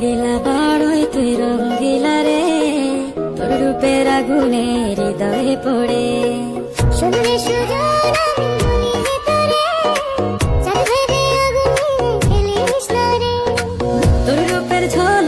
দিলা বড়ই তুই রঙ্গিলা রে, তোর রূপের আগুনে হৃদয়ে পড়ে। শুনলে সুজন আমি বলি যে তোরে, চাঁদ ভেবে আগুনে খেলিস না রে। তোর রূপের ঝড়